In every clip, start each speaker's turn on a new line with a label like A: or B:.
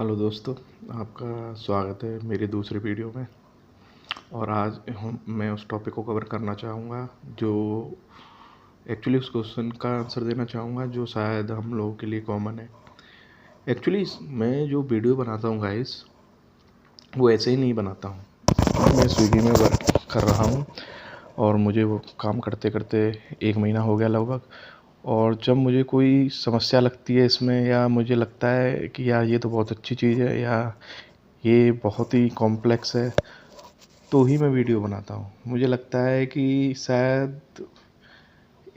A: Hello दोस्तों, आपका स्वागत है मेरी दूसरी वीडियो में। और आज मैं उस टॉपिक को कवर करना चाहूँगा जो एक्चुअली उस क्वेश्चन का आंसर देना चाहूँगा जो शायद हम लोगों के लिए कॉमन है। एक्चुअली मैं जो वीडियो बनाता हूँ गाइस, वो ऐसे ही नहीं बनाता हूँ। मैं स्विगी में वर्क कर रहा हूँ और मुझे वो काम करते करते 1 महीना हो गया लगभग। और जब मुझे कोई समस्या लगती है इसमें, या मुझे लगता है कि यार ये तो बहुत अच्छी चीज़ है या ये बहुत ही कॉम्प्लेक्स है, तो ही मैं वीडियो बनाता हूँ। मुझे लगता है कि शायद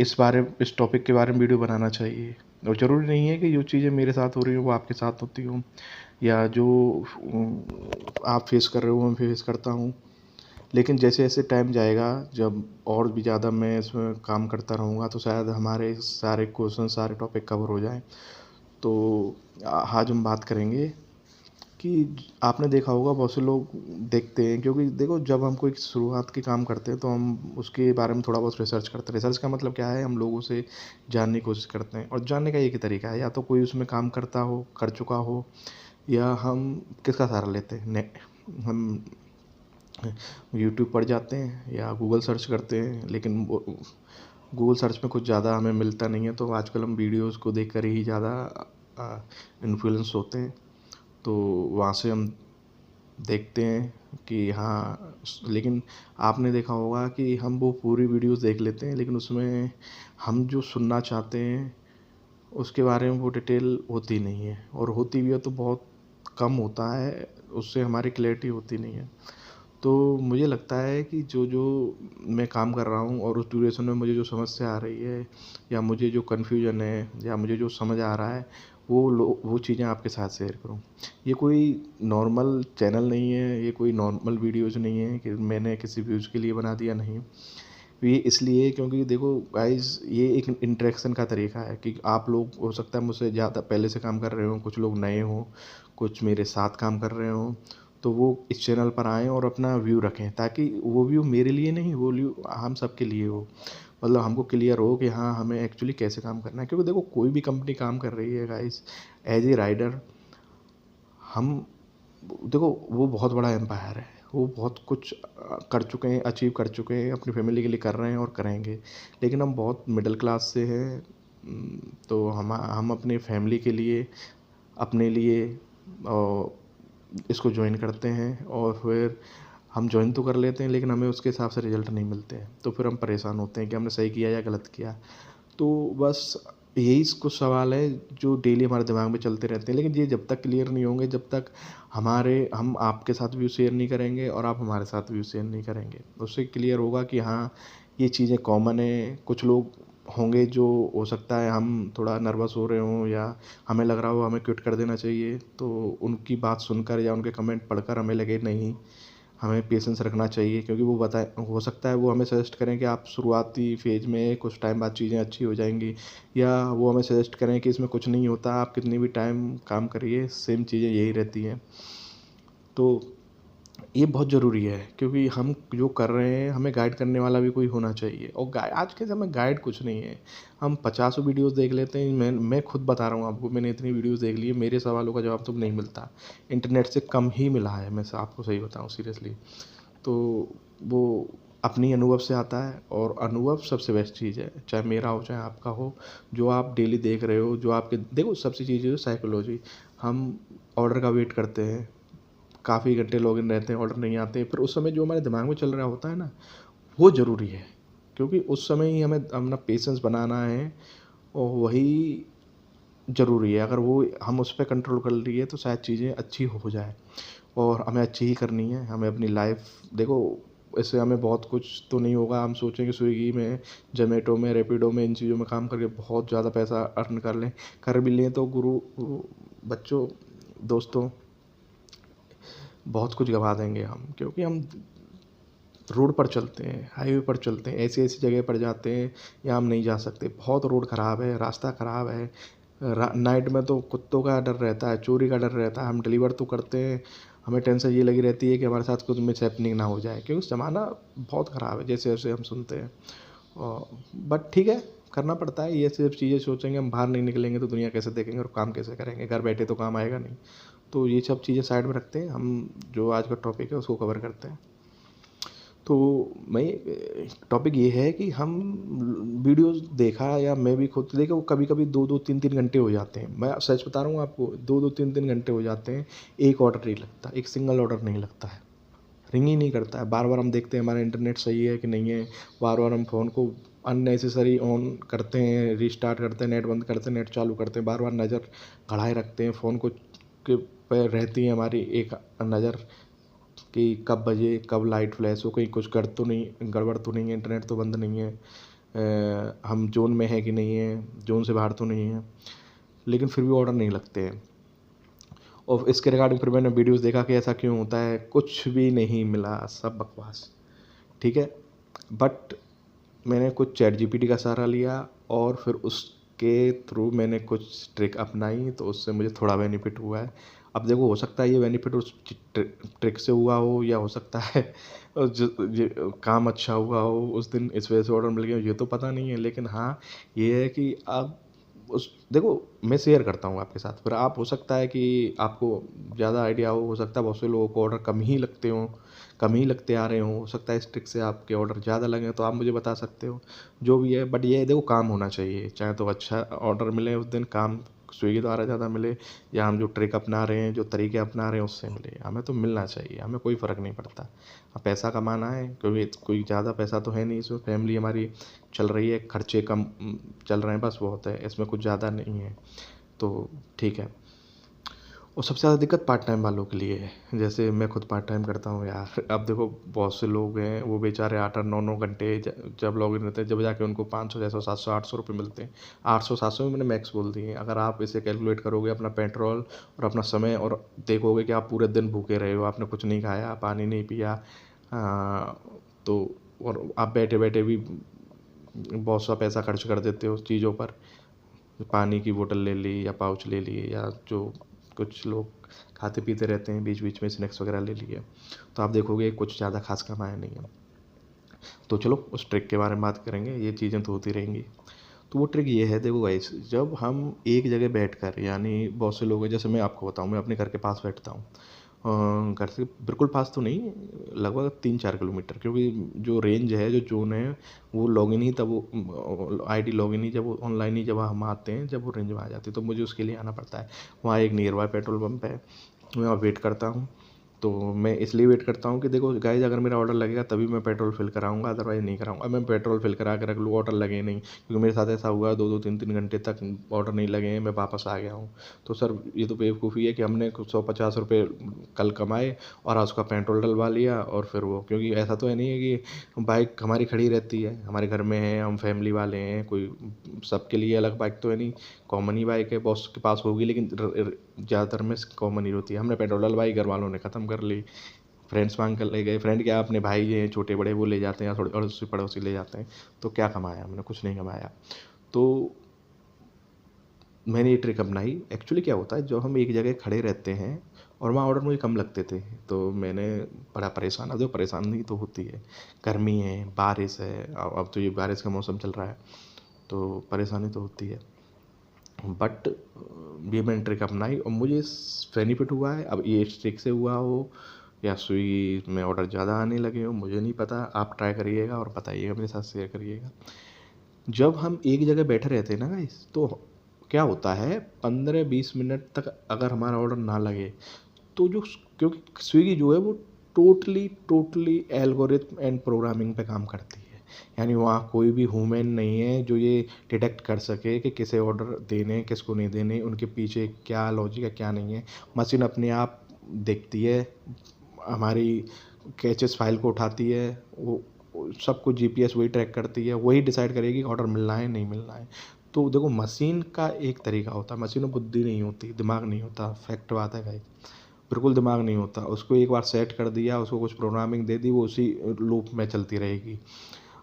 A: इस टॉपिक के बारे में वीडियो बनाना चाहिए। और ज़रूरी नहीं है कि जो चीज़ें मेरे साथ हो रही हैं वो आपके साथ होती हों, या जो आप फेस कर रहे हो मैं फेस करता हूँ। लेकिन जैसे जैसे टाइम जाएगा, जब और भी ज़्यादा मैं इसमें काम करता रहूँगा, तो शायद हमारे सारे क्वेश्चन, सारे टॉपिक कवर हो जाएँ। तो आज हम बात करेंगे कि आपने देखा होगा, बहुत से लोग देखते हैं, क्योंकि देखो जब हम कोई शुरुआत के काम करते हैं तो हम उसके बारे में थोड़ा बहुत रिसर्च करते हैं। रिसर्च का मतलब क्या है, हम लोगों से जानने की कोशिश करते हैं। और जानने का एक ही तरीका है, या तो कोई उसमें काम करता हो, कर चुका हो, या हम किसका सहारा लेते हैं, हम यूट्यूब पर जाते हैं या गूगल सर्च करते हैं। लेकिन वो गूगल सर्च में कुछ ज़्यादा हमें मिलता नहीं है, तो आजकल हम वीडियोज़ को देख कर ही ज़्यादा इन्फ्लुएंस होते हैं। तो वहाँ से हम देखते हैं कि हाँ, लेकिन आपने देखा होगा कि हम वो पूरी वीडियोस देख लेते हैं, लेकिन उसमें हम जो सुनना चाहते हैं उसके बारे में वो डिटेल होती नहीं है, और होती भी है तो बहुत कम होता है, उससे हमारी क्लैरिटी होती नहीं है। तो मुझे लगता है कि जो जो मैं काम कर रहा हूँ और उस ड्यूरेशन में मुझे जो समस्या आ रही है, या मुझे जो कन्फ्यूजन है, या मुझे जो समझ आ रहा है, वो चीज़ें आपके साथ शेयर करूँ। ये कोई नॉर्मल चैनल नहीं है, ये कोई नॉर्मल वीडियोज़ नहीं है कि मैंने किसी व्यूज़ के लिए बना दिया, नहीं। ये इसलिए क्योंकि देखो गाइस, ये एक इंटरेक्शन का तरीका है कि आप लोग हो सकता है मुझसे ज़्यादा पहले से काम कर रहे हो, कुछ लोग नए हों, कुछ मेरे साथ काम कर रहे हों, तो वो इस चैनल पर आएँ और अपना व्यू रखें, ताकि वो व्यू मेरे लिए नहीं, वो व्यू हम सब के लिए हो। मतलब हमको क्लियर हो कि हाँ, हमें एक्चुअली कैसे काम करना है। क्योंकि देखो कोई भी कंपनी काम कर रही है गाइस, एज ए राइडर हम, देखो वो बहुत बड़ा एम्पायर है, वो बहुत कुछ कर चुके हैं, अचीव कर चुके हैं, अपनी फैमिली के लिए कर रहे हैं और करेंगे। लेकिन हम बहुत मिडिल क्लास से हैं। तो हम अपनी फैमिली के लिए, अपने लिए इसको ज्वाइन करते हैं, और फिर हम ज्वाइन तो कर लेते हैं, लेकिन हमें उसके हिसाब से रिजल्ट नहीं मिलते हैं। तो फिर हम परेशान होते हैं कि हमने सही किया या गलत किया। तो बस यही कुछ सवाल है जो डेली हमारे दिमाग में चलते रहते हैं। लेकिन ये जब तक क्लियर नहीं होंगे, जब तक हम आपके साथ व्यू शेयर नहीं करेंगे और आप हमारे साथ व्यू शेयर नहीं करेंगे, उससे क्लियर होगा कि हाँ, ये चीज़ें कॉमन है। कुछ लोग होंगे जो हो सकता है हम थोड़ा नर्वस हो रहे हों, या हमें लग रहा हो हमें क्विट कर देना चाहिए, तो उनकी बात सुनकर या उनके कमेंट पढ़कर हमें लगे नहीं, हमें पेशेंस रखना चाहिए। क्योंकि वो बताए, हो सकता है वो हमें सजेस्ट करें कि आप शुरुआती फेज में कुछ टाइम बाद चीज़ें अच्छी हो जाएंगी, या वो हमें सजेस्ट करें कि इसमें कुछ नहीं होता, आप कितनी भी टाइम काम करिए, सेम चीज़ें यही रहती हैं। तो ये बहुत ज़रूरी है, क्योंकि हम जो कर रहे हैं हमें गाइड करने वाला भी कोई होना चाहिए। और आज के समय गाइड कुछ नहीं है, हम पचासों वीडियोज़ देख लेते हैं। मैं खुद बता रहा हूँ आपको, मैंने इतनी वीडियोज़ देख ली है, मेरे सवालों का जवाब तो नहीं मिलता। इंटरनेट से कम ही मिला है, मैं आपको सही बताऊँ सीरियसली। तो वो अपनी अनुभव से आता है, और अनुभव सबसे बेस्ट चीज़ है, चाहे मेरा हो चाहे आपका हो। जो आप डेली देख रहे हो, जो आपके देखो सबसे चीज़ है साइकोलॉजी। हम ऑर्डर का वेट करते हैं, काफ़ी घंटे लॉगिन रहते हैं, ऑर्डर नहीं आते, फिर उस समय जो हमारे दिमाग में चल रहा होता है ना, वो ज़रूरी है। क्योंकि उस समय ही हमें अपना पेशेंस बनाना है, और वही ज़रूरी है। अगर वो हम उस पे कंट्रोल कर लिए तो शायद चीज़ें अच्छी हो जाए, और हमें अच्छी ही करनी है। हमें अपनी लाइफ देखो, इससे हमें बहुत कुछ तो नहीं होगा। हम सोचें कि स्विगी में, जोमेटो में, रैपिडो में, इन चीज़ों में काम करके बहुत ज़्यादा पैसा अर्न कर लें, कर भी लें, तो बच्चों, दोस्तों, बहुत कुछ गवा देंगे हम। क्योंकि हम रोड पर चलते हैं, हाईवे पर चलते हैं, ऐसी ऐसी जगह पर जाते हैं या हम नहीं जा सकते। बहुत रोड ख़राब है, रास्ता ख़राब है। नाइट में तो कुत्तों का डर रहता है, चोरी का डर रहता है। हम डिलीवर तो करते हैं, हमें टेंशन ये लगी रहती है कि हमारे साथ कुछ मिस हैपनिंग ना हो जाए, क्योंकि ज़माना बहुत ख़राब है जैसे जैसे हम सुनते हैं। और बट ठीक है, करना पड़ता है। ये सिर्फ चीज़ें सोचेंगे, हम बाहर नहीं निकलेंगे तो दुनिया कैसे देखेंगे और काम कैसे करेंगे, घर बैठे तो काम आएगा नहीं। तो ये सब चीज़ें साइड में रखते हैं, हम जो आज का टॉपिक है उसको कवर करते हैं। तो मैं टॉपिक ये है कि हम वीडियोस देखा या मैं भी खुद देखा, वो कभी कभी 2-2 3-3 घंटे हो जाते हैं। मैं सच बता रहा हूँ आपको, 2-2 3-3 घंटे हो जाते हैं, एक ऑर्डर नहीं लगता, एक सिंगल ऑर्डर नहीं लगता है, रिंग ही नहीं करता है। बार बार हम देखते हैं हमारा इंटरनेट सही है कि नहीं है, बार बार हम फ़ोन को अननेसेसरी ऑन करते हैं, रीस्टार्ट करते हैं, नेट बंद करते हैं, नेट चालू करते हैं, बार बार नज़र गड़ाए रखते हैं फ़ोन को के पे रहती है हमारी एक नज़र कि कब बजे, कब लाइट फ्लैश हो, कहीं कुछ गड़बड़ तो नहीं है, इंटरनेट तो बंद नहीं है, हम जोन में है कि नहीं है, जोन से बाहर तो नहीं है, लेकिन फिर भी ऑर्डर नहीं लगते हैं। और इसके रिगार्डिंग फिर मैंने वीडियोस देखा कि ऐसा क्यों होता है, कुछ भी नहीं मिला, सब बकवास, ठीक है। बट मैंने कुछ चैट जीपीटी का सहारा लिया और फिर उसके थ्रू मैंने कुछ ट्रिक अपनाई, तो उससे मुझे थोड़ा बेनिफिट हुआ है। अब देखो, हो सकता है ये बेनिफिट उस ट्रिक से हुआ हो, या हो सकता है काम अच्छा हुआ हो उस दिन, इस वजह से ऑर्डर मिल गया, ये तो पता नहीं है। लेकिन हाँ, ये है कि आप उस देखो, मैं शेयर करता हूँ आपके साथ, फिर आप हो सकता है कि आपको ज़्यादा आइडिया हो सकता है बहुत से लोगों को ऑर्डर कम ही लगते हों, कम ही लगते आ रहे हों, हो सकता है इस ट्रिक से आपके ऑर्डर ज़्यादा लगें, तो आप मुझे बता सकते हो, जो भी है। बट ये है, देखो, काम होना चाहिए, चाहे तो अच्छा ऑर्डर मिले उस दिन, काम स्विगी द्वारा ज़्यादा मिले, या हम जो ट्रिक अपना रहे हैं, जो तरीके अपना रहे हैं उससे मिले, हमें तो मिलना चाहिए, हमें कोई फ़र्क नहीं पड़ता। अब पैसा कमाना है, क्योंकि कोई ज़्यादा पैसा तो है नहीं इसमें, फैमिली हमारी चल रही है, खर्चे कम चल रहे हैं, बस बहुत है, इसमें कुछ ज़्यादा नहीं है, तो ठीक है। और सबसे ज़्यादा दिक्कत पार्ट टाइम वालों के लिए है, जैसे मैं खुद पार्ट टाइम करता हूँ यार। अब देखो, बहुत से लोग हैं, वो बेचारे 8-8 9-9 घंटे जब लॉग इन रहते हैं, जब जाके उनको 500 600 700 800 रुपये मिलते हैं। 800 700 में मैंने मैक्स बोल दिए, अगर आप इसे कैलकुलेट करोगे अपना पेट्रोल और अपना समय, और देखोगे कि आप पूरे दिन भूखे रहे हो, आपने कुछ नहीं खाया, पानी नहीं पिया, तो और आप बैठे बैठे भी बहुत सा पैसा खर्च कर देते हो उस चीज़ों पर, पानी की बोतल ले ली या पाउच ले लिए, या जो कुछ लोग खाते पीते रहते हैं बीच बीच में स्नैक्स वगैरह ले लिए, तो आप देखोगे कुछ ज़्यादा खास कमाया नहीं है। तो चलो उस ट्रिक के बारे में बात करेंगे, ये चीज़ें तो होती रहेंगी। तो वो ट्रिक ये है, देखो गाइस, जब हम एक जगह बैठकर, यानी बहुत से लोग हैं, जैसे मैं आपको बताऊं, मैं अपने घर के पास बैठता हूँ, घर से बिल्कुल पास तो नहीं, लगभग 3-4 किलोमीटर, क्योंकि जो रेंज है, जो जोन है, वो लॉगिन ही तब वो आईडी लॉगिन ही जब वो ऑनलाइन ही जब हम आते हैं, जब वो रेंज में आ जाती है, तो मुझे उसके लिए आना पड़ता है। वहाँ एक नियर बाय पेट्रोल पंप है, मैं वहाँ वेट करता हूँ। तो मैं इसलिए वेट करता हूँ कि देखो गाइस, अगर मेरा ऑर्डर लगेगा तभी मैं पेट्रोल फिल कराऊंगा, अदरवाइज़ नहीं कराऊंगा। अब मैं पेट्रोल फिल करा के रख लूँ, ऑर्डर लगे नहीं, क्योंकि मेरे साथ ऐसा हुआ 2-2 3-3 घंटे तक ऑर्डर नहीं लगे हैं, मैं वापस आ गया हूँ। तो सर, ये तो बेवकूफ़ी है कि हमने कुछ 150 रुपये कल कमाए और आज उसका पेट्रोल डलवा लिया, और फिर वो, क्योंकि ऐसा तो है नहीं है कि बाइक हमारी खड़ी रहती है, हमारे घर में है, हम फैमिली वाले हैं, कोई सबके लिए अलग बाइक तो है नहीं, कॉमन ही बाइक है, बॉस के पास होगी, लेकिन ज़्यादातर में कॉमन ही होती है। हमने पेट्रोल डलवाई, घर वालों ने ख़त्म कर ली, फ्रेंड्स मांग कर ले गए, फ्रेंड क्या, अपने भाई हैं छोटे बड़े, वो ले जाते हैं, या थोड़े अड़ोसी पड़ोसी ले जाते हैं। तो क्या कमाया हमने, कुछ नहीं कमाया। तो मैंने ये ट्रिक अपनाई। एक्चुअली क्या होता है, जब हम एक जगह खड़े रहते हैं और वहाँ ऑर्डर मुझे कम लगते थे, तो मैंने बड़ा परेशान, अब जो परेशानी तो होती है, गर्मी है, बारिश है, अब तो ये बारिश का मौसम चल रहा है, तो परेशानी तो होती है। बट ये मैंने ट्रिक अपनाई और मुझे बेनिफिट हुआ है। अब ये इस ट्रिक से हुआ हो या स्विगी में ऑर्डर ज़्यादा आने लगे हो, मुझे नहीं पता, आप ट्राई करिएगा और बताइएगा, मेरे साथ शेयर करिएगा। जब हम एक जगह बैठे रहते हैं ना गाइस, तो क्या होता है, 15-20 मिनट तक अगर हमारा ऑर्डर ना लगे, तो जो, क्योंकि स्विगी जो है वो totally totally algorithm and programming पे काम करती है, यानी वहाँ कोई भी ह्यूमन नहीं है जो ये डिटेक्ट कर सके कि किसे ऑर्डर देने, किसको नहीं देने, उनके पीछे क्या लॉजिक है, क्या नहीं है। मशीन अपने आप देखती है, हमारी कैचेस फाइल को उठाती है, वो सब कुछ जीपीएस वही ट्रैक करती है, वही डिसाइड करेगी ऑर्डर मिलना है नहीं मिलना है। तो देखो, मशीन का एक तरीका होता है, मशीन में बुद्धि नहीं होती, दिमाग नहीं होता, फैक्ट बात है भाई, बिल्कुल दिमाग नहीं होता। उसको एक बार सेट कर दिया, उसको कुछ प्रोग्रामिंग दे दी, वो उसी लूप में चलती रहेगी।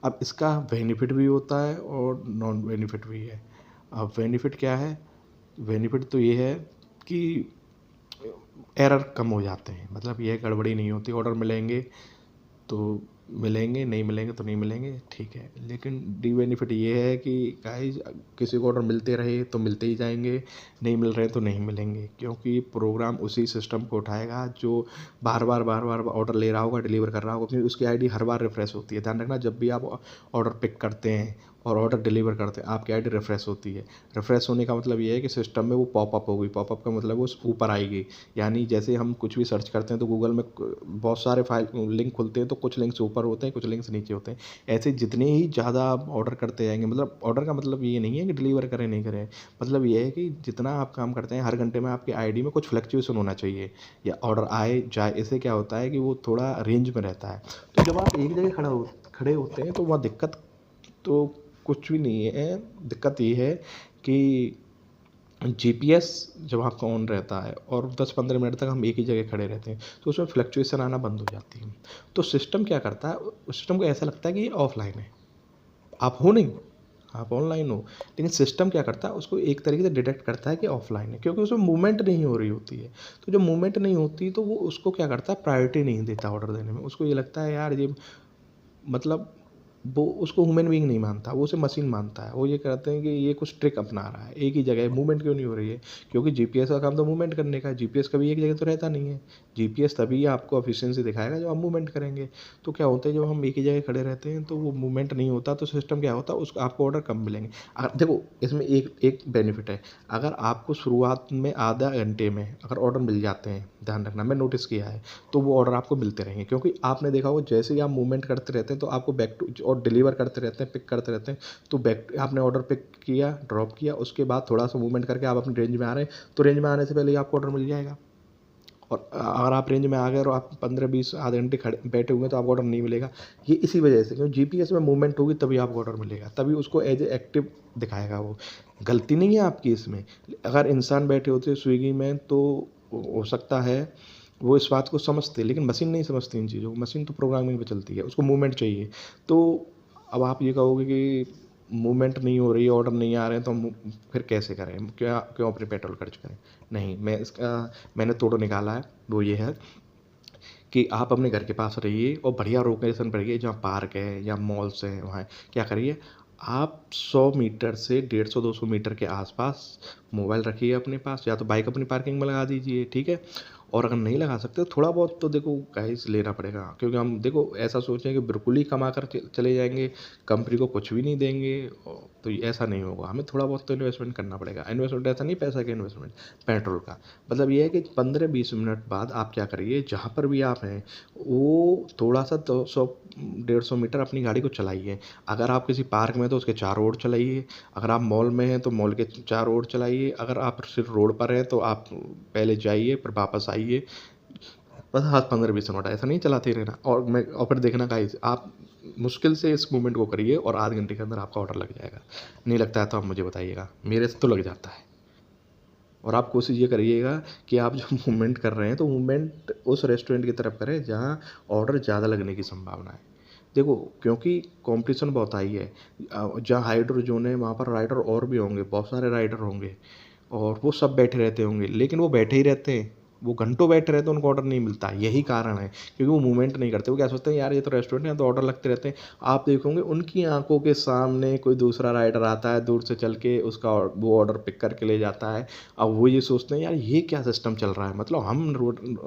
A: अब इसका बेनिफिट भी होता है और नॉन बेनिफिट भी है। अब बेनिफिट क्या है, बेनिफिट तो ये है कि एरर कम हो जाते हैं, मतलब ये गड़बड़ी नहीं होती, ऑर्डर मिलेंगे तो मिलेंगे, नहीं मिलेंगे तो नहीं मिलेंगे, ठीक है। लेकिन डी बेनिफिट ये है कि गाइस किसी को ऑर्डर मिलते रहे तो मिलते ही जाएंगे, नहीं मिल रहे तो नहीं मिलेंगे, क्योंकि प्रोग्राम उसी सिस्टम को उठाएगा जो बार बार ऑर्डर ले रहा होगा, डिलीवर कर रहा होगा, क्योंकि उसकी आईडी हर बार रिफ्रेश होती है। ध्यान रखना, जब भी आप ऑर्डर पिक करते हैं और ऑर्डर डिलीवर करते हैं, आपकी आईडी रिफ्रेश होती है। रिफ्रेश होने का मतलब ये है कि सिस्टम में वो पॉपअप होगी। पॉपअप का मतलब वो ऊपर आएगी। यानी जैसे हम कुछ भी सर्च करते हैं तो गूगल में बहुत सारे फाइल लिंक खुलते हैं, तो कुछ लिंक्स ऊपर होते हैं, कुछ लिंक्स नीचे होते हैं। ऐसे जितने ही ज़्यादा आप ऑर्डर करते जाएंगे, मतलब ऑर्डर का मतलब ये नहीं है कि डिलीवर करें नहीं करें, मतलब ये है कि जितना आप काम करते हैं हर घंटे में आपकी आईडी में कुछ फ्लक्चुएशन होना चाहिए, या ऑर्डर आए जाए। इससे क्या होता है कि वो थोड़ा रेंज में रहता है। तो जब आप एक जगह खड़े होते हैं तो वहाँ दिक्कत तो कुछ भी नहीं है। दिक्कत ये है कि जीपीएस जब आपका ऑन रहता है और 10-15 मिनट तक हम एक ही जगह खड़े रहते हैं तो उसमें फ्लक्चुएशन आना बंद हो जाती है। तो सिस्टम क्या करता है, सिस्टम को ऐसा लगता है कि ये ऑफलाइन है, आप हो नहीं, आप ऑनलाइन हो। लेकिन सिस्टम क्या करता है, उसको एक तरीके से डिटेक्ट करता है कि ऑफलाइन है, क्योंकि उसमें मूवमेंट नहीं हो रही होती है। तो जब मूवमेंट नहीं होती तो वो उसको क्या करता है, प्रायोरिटी नहीं देता ऑर्डर देने में। उसको ये लगता है यार ये, मतलब वो उसको ह्यूमन बीइंग नहीं मानता, वो उसे मशीन मानता है। वो ये कहते हैं कि ये कुछ ट्रिक अपना रहा है, एक ही जगह मूवमेंट क्यों नहीं हो रही है, क्योंकि जीपीएस का काम तो मूवमेंट करने का है। जीपीएस कभी एक जगह तो रहता नहीं है। जीपीएस तभी आपको एफिशिएंसी दिखाएगा जब आप मूवमेंट करेंगे। तो क्या होता है, जब हम एक ही जगह खड़े रहते हैं तो वो मूवमेंट नहीं होता, तो सिस्टम क्या होता है, उस आपको ऑर्डर कम मिलेंगे। अगर देखो इसमें एक एक बेनिफिट है, अगर आपको शुरुआत में आधा घंटे में अगर ऑर्डर मिल जाते हैं, ध्यान रखना मैं नोटिस किया है, तो वो ऑर्डर आपको मिलते रहेंगे। क्योंकि आपने देखा होगा जैसे ही आप मूवमेंट करते रहते हैं तो आपको बैक टू और डिलीवर करते रहते हैं, पिक करते रहते हैं, तो बैक आपने ऑर्डर पिक किया, ड्रॉप किया, उसके बाद थोड़ा सा मूवमेंट करके आप अपनी रेंज में आ रहे हैं, तो रेंज में आने से पहले ही आपको ऑर्डर मिल जाएगा। और अगर आप रेंज में आ गए और आप 15-20 आधे घंटे खड़े बैठे हुए हैं तो आपको ऑर्डर नहीं मिलेगा। ये इसी वजह से, क्योंकि जीपीएस में मूवमेंट होगी तभी आपको ऑर्डर मिलेगा, तभी उसको एज ए एक्टिव दिखाएगा। वो गलती नहीं है आपकी इसमें। अगर इंसान बैठे होते स्विगी में तो हो सकता है वो इस बात को समझते, लेकिन मशीन नहीं समझती इन चीज़ों को। मशीन तो प्रोग्रामिंग पे चलती है, उसको मूवमेंट चाहिए। तो अब आप ये कहोगे कि मूवमेंट नहीं हो रही है, ऑर्डर नहीं आ रहे हैं, तो हम फिर कैसे करें, क्या क्यों अपने पेट्रोल खर्च करें। नहीं, मैंने तोड़ निकाला है, वो ये है कि आप अपने घर के पास रहिए और बढ़िया लोकेशन पर रहिए, जहाँ पार्क है या मॉल्स हैं, वहाँ क्या करिए, आप 100 मीटर से 150-200 मीटर के आसपास मोबाइल रखिए अपने पास, या तो बाइक अपनी पार्किंग में लगा दीजिए, ठीक है। और अगर नहीं लगा सकते तो थोड़ा बहुत तो देखो गाइस लेना पड़ेगा, क्योंकि हम देखो ऐसा सोचें कि बिल्कुल ही कमा कर चले जाएंगे, कंपनी को कुछ भी नहीं देंगे, तो ऐसा नहीं होगा। हमें थोड़ा बहुत तो इन्वेस्टमेंट करना पड़ेगा। इन्वेस्टमेंट ऐसा नहीं पैसा का इन्वेस्टमेंट, पेट्रोल का। मतलब ये है कि 15-20 मिनट बाद आप क्या करिए, जहाँ पर भी आप हैं वो थोड़ा सा 200-150 मीटर अपनी गाड़ी को चलाइए। अगर आप किसी पार्क में तो उसके चारों ओर चलाइए, अगर आप मॉल में हैं तो मॉल के चारों ओर चलाइए, अगर आप सिर्फ रोड पर हैं तो आप पहले जाइए फिर वापस आइए। बस हाथ 15-20 मिनट ऐसा नहीं चलाते रहना। और फिर देखना गाइस, आप मुश्किल से इस मूवमेंट को करिए और आधे घंटे के अंदर आपका ऑर्डर लग जाएगा। नहीं लगता है तो आप मुझे बताइएगा, मेरे से तो लग जाता है। और आप कोशिश ये करिएगा कि आप जो मूवमेंट कर रहे हैं तो मूवमेंट उस रेस्टोरेंट की तरफ करें जहाँ ऑर्डर ज़्यादा लगने की संभावना है। देखो क्योंकि कंपटीशन बहुत हाई है, जहाँ हाइड्रो जोन है वहाँ पर राइडर और भी होंगे, बहुत सारे राइडर होंगे, और वो सब बैठे रहते होंगे, लेकिन वो बैठे ही रहते हैं, वो घंटों बैठे रहते हैं, उनको ऑर्डर नहीं मिलता। यही कारण है, क्योंकि वो मूवमेंट नहीं करते। वो क्या सोचते हैं, यार ये तो रेस्टोरेंट है तो ऑर्डर लगते रहते हैं। आप देखोगे उनकी आंखों के सामने कोई दूसरा राइडर आता है दूर से चल के, उसका वो ऑर्डर पिक करके ले जाता है। अब वो ये सोचते हैं यार ये क्या सिस्टम चल रहा है, मतलब हम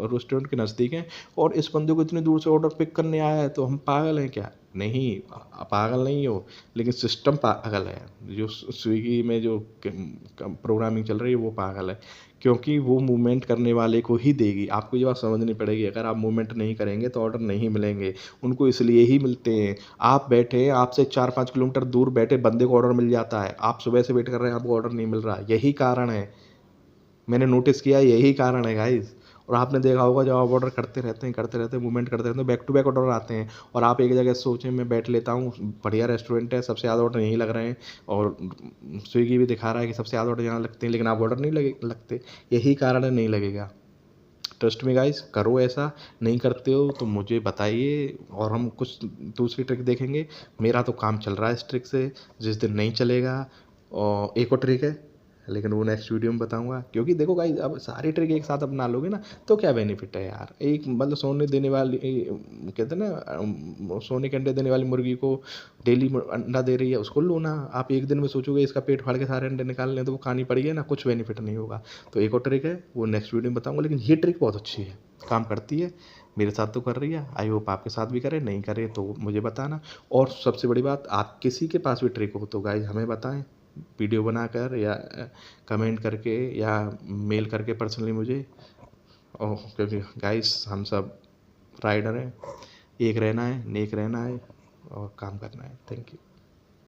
A: रेस्टोरेंट के नज़दीक हैं और इस बंदे को इतनी दूर से ऑर्डर पिक करने आया है, तो हम पागल हैं क्या। नहीं, पागल नहीं हो, लेकिन सिस्टम पागल है। जो स्विगी में जो प्रोग्रामिंग चल रही है वो पागल है, क्योंकि वो मूवमेंट करने वाले को ही देगी। आपको ये बात समझनी पड़ेगी, अगर आप मूवमेंट नहीं करेंगे तो ऑर्डर नहीं मिलेंगे। उनको इसलिए ही मिलते हैं, आप बैठे आपसे 4-5 किलोमीटर दूर बैठे बंदे को ऑर्डर मिल जाता है, आप सुबह से वेट कर रहे हैं आपको ऑर्डर नहीं मिल रहा। यही कारण है, मैंने नोटिस किया यही कारण है गाइस। और आपने देखा होगा जब आप ऑर्डर करते रहते हैं मूवमेंट करते रहते हैं, बैक टू बैक ऑर्डर आते हैं, और आप एक जगह सोचें मैं बैठ लेता हूँ, बढ़िया रेस्टोरेंट है, सबसे ज़्यादा ऑर्डर यहीं लग रहे हैं, और स्विगी भी दिखा रहा है कि सबसे ज़्यादा ऑर्डर यहाँ लगते हैं, लेकिन आप ऑर्डर नहीं लगते। यही कारण है, नहीं लगेगा। ट्रस्ट में गाइस, करो ऐसा। नहीं करते हो तो मुझे बताइए और हम कुछ दूसरी ट्रिक देखेंगे। मेरा तो काम चल रहा है इस ट्रिक से, जिस दिन नहीं चलेगा। और एक और ट्रिक है, लेकिन वो नेक्स्ट वीडियो में बताऊंगा। क्योंकि देखो गाइस, अब सारी ट्रिक एक साथ अपना लोगे ना तो क्या बेनिफिट है यार। एक मतलब सोने देने वाली कहते हैं ना, सोने के अंडे देने वाली मुर्गी को डेली अंडा दे रही है, उसको लो ना। आप एक दिन में सोचोगे इसका पेट फाड़ के सारे अंडे निकाल लें तो वो खानी पड़ी है ना, कुछ बेनिफिट नहीं होगा। तो एक और ट्रिक है, वो नेक्स्ट वीडियो में बताऊंगा। लेकिन ये ट्रिक बहुत अच्छी है, काम करती है, मेरे साथ तो कर रही है। आई होप आपके साथ भी करे, नहीं करे तो मुझे बताना। और सबसे बड़ी बात, आप किसी के पास भी ट्रिक हो तो गाइज हमें बताएं, वीडियो बनाकर या कमेंट करके या मेल करके पर्सनली मुझे। और क्योंकि गाइस हम सब राइडर हैं, एक रहना है, नेक रहना है और काम करना है। Thank you.